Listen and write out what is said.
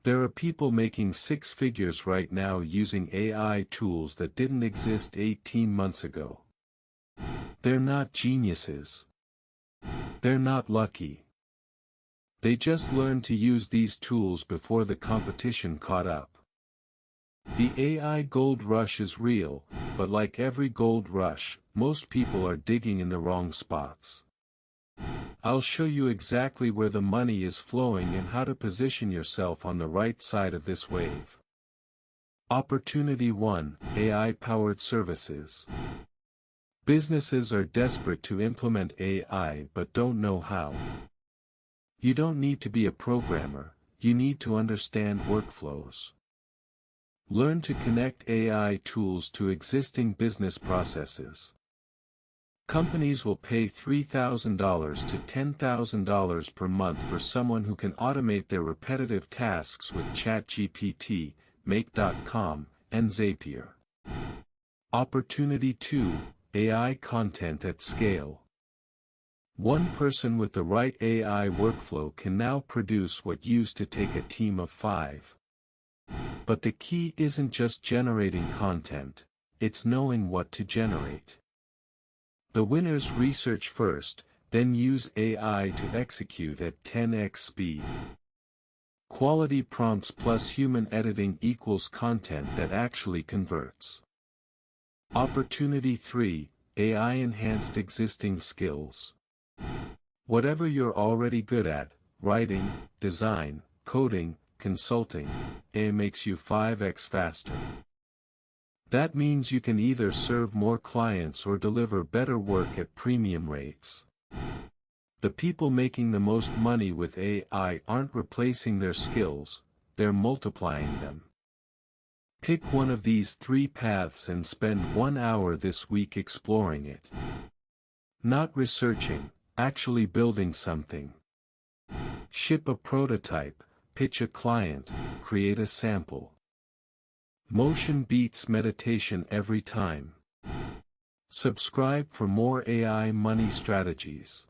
There are people making six figures right now using AI tools that didn't exist 18 months ago. They're not geniuses. They're not lucky. They just learned to use these tools before the competition caught up. The AI gold rush is real, but like every gold rush, most people are digging in the wrong spots. I'll show you exactly where the money is flowing and how to position yourself on the right side of this wave. Opportunity 1: AI-powered services. Businesses are desperate to implement AI but don't know how. You don't need to be a programmer, you need to understand workflows. Learn to connect AI tools to existing business processes. Companies will pay $3,000 to $10,000 per month for someone who can automate their repetitive tasks with ChatGPT, Make.com, and Zapier. Opportunity 2: AI content at scale. One person with the right AI workflow can now produce what used to take a team of 5. But the key isn't just generating content, it's knowing what to generate. The winners research first, then use AI to execute at 10x speed. Quality prompts plus human editing equals content that actually converts. Opportunity 3: AI-enhanced existing skills. Whatever you're already good at, writing, design, coding, consulting, AI makes you 5x faster. That means you can either serve more clients or deliver better work at premium rates. The people making the most money with AI aren't replacing their skills, they're multiplying them. Pick one of these 3 paths and spend 1 hour this week exploring it. Not researching, actually building something. Ship a prototype, pitch a client, create a sample. Motion beats meditation every time. Subscribe for more AI money strategies.